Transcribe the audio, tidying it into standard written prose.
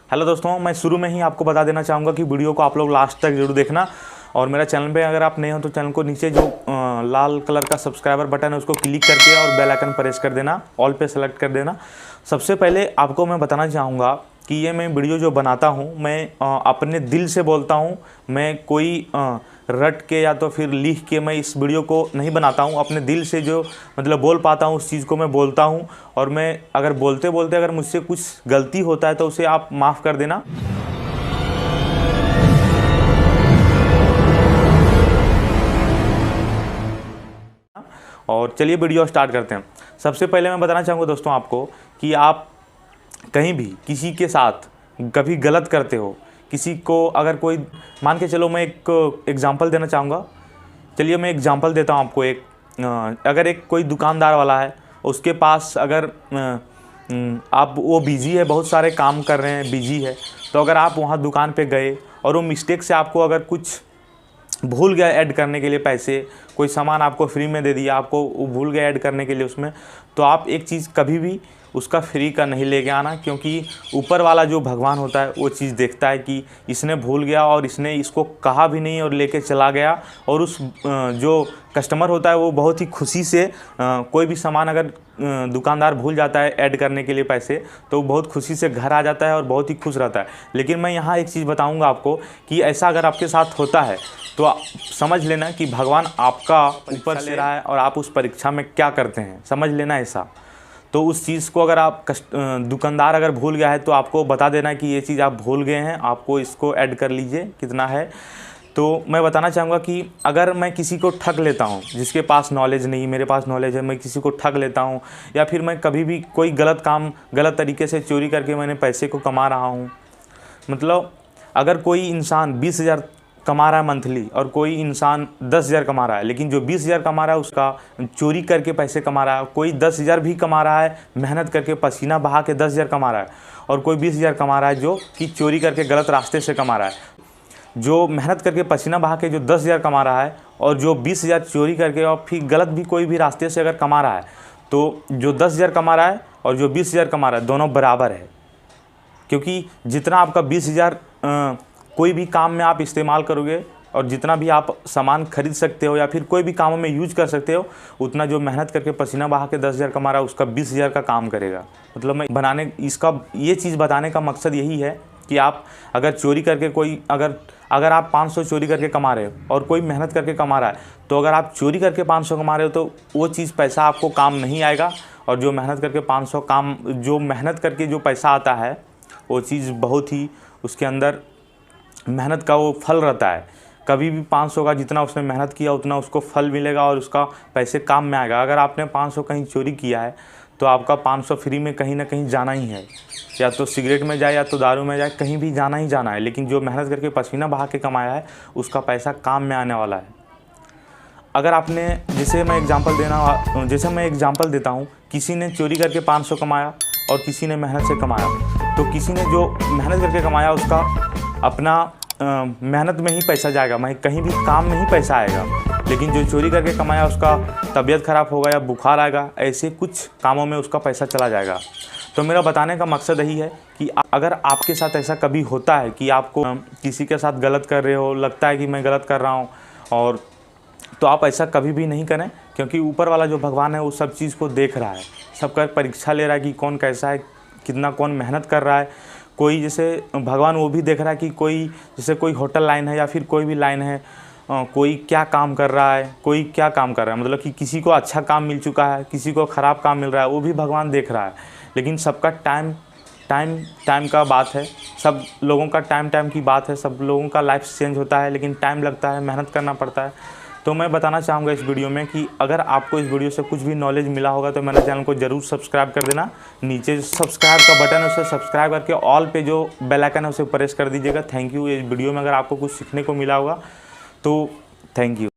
Hello दोस्तों, मैं शुरू में ही आपको बता देना चाहूँगा कि वीडियो को आप लोग लास्ट तक जरूर देखना। और मेरा चैनल पे अगर आप नए हो तो चैनल को नीचे जो लाल कलर का सब्सक्राइबर बटन है उसको क्लिक करके और बेल आइकन प्रेस कर देना, ऑल पे सेलेक्ट कर देना। सबसे पहले आपको मैं बताना चाहूँगा कि ये मैं वीडियो जो बनाता हूँ मैं अपने दिल से बोलता हूँ। मैं कोई रट के या तो फिर लिख के मैं इस वीडियो को नहीं बनाता हूँ। अपने दिल से जो मतलब बोल पाता हूँ उस चीज़ को मैं बोलता हूँ। और मैं अगर बोलते बोलते अगर मुझसे कुछ गलती होता है तो उसे आप माफ़ कर देना। और चलिए वीडियो स्टार्ट करते हैं। सबसे पहले मैं बताना चाहूँगा दोस्तों आपको कि आप कहीं भी किसी के साथ कभी गलत करते हो, किसी को अगर कोई मान के चलो, मैं एक एग्जांपल देना चाहूँगा। चलिए मैं एग्जांपल देता हूँ आपको। अगर एक कोई दुकानदार वाला है, उसके पास अगर आप वो बिज़ी है, बहुत सारे काम कर रहे हैं, बिज़ी है, तो अगर आप वहाँ दुकान पे गए और वो मिस्टेक से आपको अगर कुछ भूल गया ऐड करने के लिए पैसे, कोई सामान आपको फ्री में दे दिया, आपको वो भूल गया ऐड करने के लिए उसमें, तो आप एक चीज़ कभी भी उसका फ्री का नहीं लेके आना। क्योंकि ऊपर वाला जो भगवान होता है वो चीज़ देखता है कि इसने भूल गया और इसने इसको कहा भी नहीं और लेके चला गया। और उस जो कस्टमर होता है वो बहुत ही खुशी से कोई भी सामान अगर दुकानदार भूल जाता है ऐड करने के लिए पैसे, तो वो बहुत खुशी से घर आ जाता है और बहुत ही खुश रहता है। लेकिन मैं यहाँ एक चीज़ बताऊँगा आपको कि ऐसा अगर आपके साथ होता है तो आप समझ लेना कि भगवान आपका ऊपर ले रहा है और आप उस परीक्षा में क्या करते हैं, समझ लेना ऐसा। तो उस चीज़ को अगर आप दुकानदार अगर भूल गया है तो आपको बता देना कि ये चीज़ आप भूल गए हैं, आपको इसको ऐड कर लीजिए, कितना है। तो मैं बताना चाहूँगा कि अगर मैं किसी को ठग लेता हूँ, जिसके पास नॉलेज नहीं, मेरे पास नॉलेज है, मैं किसी को ठग लेता हूँ, या फिर मैं कभी भी कोई गलत काम गलत तरीके से चोरी करके मैंने पैसे को कमा रहा हूँ। मतलब अगर कोई इंसान 20,000 कमा रहा है मंथली और कोई इंसान 10,000 कमा रहा है, लेकिन जो 20,000 कमा रहा है उसका चोरी करके पैसे कमा रहा है, कोई 10,000 भी कमा रहा है मेहनत करके पसीना बहा के 10,000 कमा रहा है, और कोई 20,000 कमा रहा है जो कि चोरी करके गलत रास्ते से कमा रहा है। जो मेहनत करके पसीना बहा के जो 10,000 कमा रहा है और जो 20,000 चोरी करके और फिर गलत भी कोई भी रास्ते से अगर कमा रहा है, तो जो 10,000 कमा रहा है और जो 20,000 कमा रहा है दोनों बराबर है। क्योंकि जितना आपका 20,000 कोई भी काम में आप इस्तेमाल करोगे और जितना भी आप सामान खरीद सकते हो या फिर कोई भी कामों में यूज कर सकते हो, उतना जो मेहनत करके पसीना बहा के 10,000 कमा रहा है उसका 20,000 का काम करेगा। मतलब मैं ये चीज़ बताने का मकसद यही है कि आप अगर चोरी करके अगर आप 500 चोरी करके कमा रहे हो और कोई मेहनत करके कमा रहा है, तो अगर आप चोरी करके 500 कमा रहे हो तो वो चीज़ पैसा आपको काम नहीं आएगा। और जो मेहनत करके 500 जो मेहनत करके जो पैसा आता है वो चीज़ बहुत ही उसके अंदर मेहनत का वो फल रहता है। कभी भी 500 का जितना उसने मेहनत किया उतना उसको फल मिलेगा और उसका पैसे काम में आएगा। अगर आपने 500 कहीं चोरी किया है तो आपका 500 फ्री में कहीं ना कहीं जाना ही है, या तो सिगरेट में जाए या तो दारू में जाए, कहीं भी जाना ही जाना है। लेकिन जो मेहनत करके पसीना बहा के कमाया है उसका पैसा काम में आने वाला है। अगर आपने जैसे मैं एग्जांपल देता हूँ, किसी ने चोरी करके 500 कमाया और किसी ने मेहनत से कमाया, तो किसी ने जो मेहनत करके कमाया उसका अपना मेहनत में ही पैसा जाएगा, कहीं भी काम में ही पैसा आएगा। लेकिन जो चोरी करके कमाया उसका तबीयत ख़राब होगा या बुखार आएगा, ऐसे कुछ कामों में उसका पैसा चला जाएगा। तो मेरा बताने का मकसद यही है कि अगर आपके साथ ऐसा कभी होता है कि आपको किसी के साथ गलत कर रहे हो, लगता है कि मैं गलत कर रहा हूँ, और तो आप ऐसा कभी भी नहीं करें। क्योंकि ऊपर वाला जो भगवान है वो सब चीज़ को देख रहा है, सबका परीक्षा ले रहा है कि कौन कैसा है, कितना कौन मेहनत कर रहा है। कोई जैसे भगवान वो भी देख रहा है कि कोई जैसे कोई होटल लाइन है या फिर कोई भी लाइन है, कोई क्या काम कर रहा है, कोई क्या काम कर रहा है, मतलब कि किसी को अच्छा काम मिल चुका है, किसी को ख़राब काम मिल रहा है, वो भी भगवान देख रहा है। लेकिन सबका टाइम का बात है, सब लोगों का टाइम की बात है, सब लोगों का लाइफ चेंज होता है, लेकिन टाइम लगता है, मेहनत करना पड़ता है। तो मैं बताना चाहूँगा इस वीडियो में कि अगर आपको इस वीडियो से कुछ भी नॉलेज मिला होगा तो मेरे चैनल को ज़रूर सब्सक्राइब कर देना। नीचे जो सब्सक्राइब का बटन है उसे सब्सक्राइब करके ऑल पे जो बेल आइकन है उसे प्रेस कर दीजिएगा। Thank you. इस वीडियो में अगर आपको कुछ सीखने को मिला होगा तो थैंक यू।